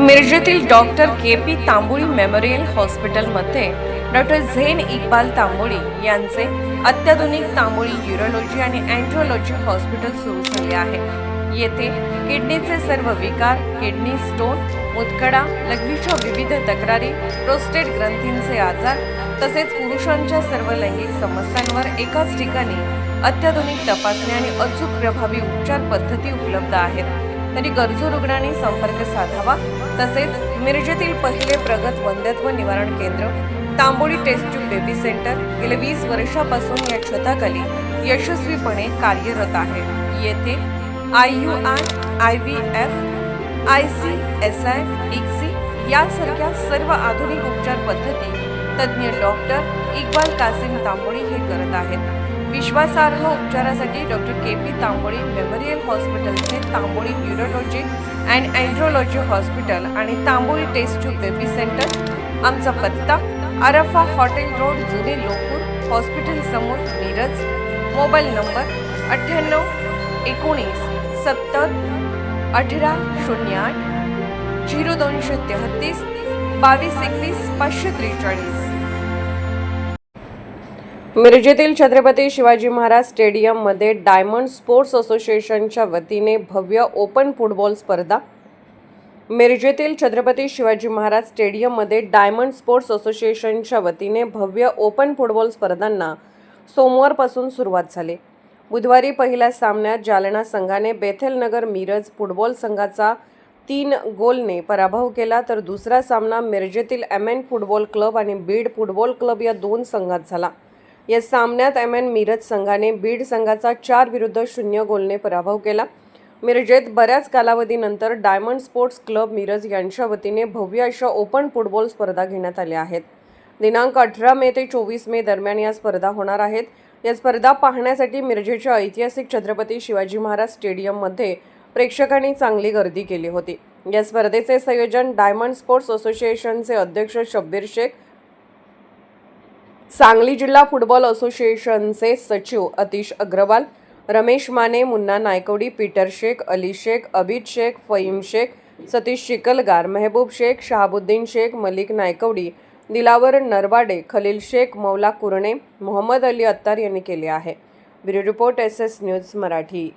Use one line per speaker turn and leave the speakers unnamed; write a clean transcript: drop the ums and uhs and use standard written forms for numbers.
मिरजेतील doctor KP. Tamboli memorial हॉस्पिटलमध्ये doctor Zen Iqbal Tamboli यांचे अत्याधुनिक तांबोळी यूरोलॉजी आणि अँड्रोलॉजी हॉस्पिटल सुरू झाले आहे। येथे किडनीचे सर्व विकार, किडनी स्टोन, मुतखडा, लघवीच्या विविध तक्रारी, प्रोस्टेट ग्रंथींचे आजार तसेच पुरुषांच्या सर्व लैंगिक समस्यांवर एकाच ठिकाणी अत्याधुनिक तपासणी आणि अचूक प्रभावी उपचार पद्धती उपलब्ध आहेत। तरी गरजू रुग्णांनी संपर्क साधावा। तसेच मिरजेतील पहिले प्रगत वंध्यत्व निवारण केंद्र Tamboli test tube baby centre गेल्या 20 वर्षापासून या छताखाली यशस्वीपणे कार्यरत आहे। येथे IUI, IVF, ICSI, ICSI यासारख्या सर्व आधुनिक उपचार पद्धती तज्ञ डॉक्टर इक्बाल कासिम तांबोळी हे करत आहेत। विश्वासार्ह उपचारासाठी डॉक्टर के.पी. तांबोळी मेमोरियल हॉस्पिटलचे Tamboli urology and andrology hospital आणि Tamboli test tube baby centre. आमचा पत्ता आरफा हॉटेल रोड, जुने लोकपूर, हॉस्पिटल समोर, मिरज। Mobile number 98 19 70 18 08 0233 22 21 543। मिरजेतील छत्रपती शिवाजी महाराज स्टेडियममध्ये डायमंड स्पोर्ट्स असोसिएशनच्या वतीने भव्य ओपन फुटबॉल स्पर्धा। मिरजेतील छत्रपती शिवाजी महाराज स्टेडियममध्ये डायमंड स्पोर्ट्स असोसिएशनच्या वतीने भव्य ओपन फुटबॉल स्पर्धांना सोमवारपासून सुरुवात झाली। बुधवारी पहिल्या सामन्यात जालना संघाने बेथेल नगर मिरज फुटबॉल संघाचा 3 गोलने पराभव केला, तर दुसरा सामना मिरजेतील MN फुटबॉल क्लब आणि बीड फुटबॉल क्लब या 2 संघात झाला। या सामन्यात MN मिरज संघाने बीड संघाचा 4-0 गोलने पराभव केला। मिरजेत बऱ्याच कालावधीनंतर डायमंड स्पोर्ट्स क्लब मिरज यांच्या वतीने भव्य अशा ओपन फुटबॉल स्पर्धा घेण्यात आल्या आहेत। दिनांक 18 मे ते 24 मे दरम्यान या स्पर्धा होणार आहेत। या स्पर्धा पाहण्यासाठी मिरजेच्या ऐतिहासिक छत्रपती शिवाजी महाराज स्टेडियममध्ये प्रेक्षकांनी चांगली गर्दी केली होती। या स्पर्धेचे संयोजन डायमंड स्पोर्ट्स असोसिएशनचे अध्यक्ष शब्बीर शेख, सांगली जिल्हा फुटबॉल असोसिएशनचे सचिव अतिश अग्रवाल, रमेश माने, मुन्ना नायकवडी, पीटर शेख, अली शेख, अबिद शेख, फहीम शेख, सतीश चिखलगार, मेहबूब शेख, शहाबुद्दीन शेख, मलिक नायकवडी, दिलावर नरवाडे, खलील शेख, मौला कुरणे, मोहम्मद अली अत्तार यांनी केले आहे। Bureau report SS news Marathi.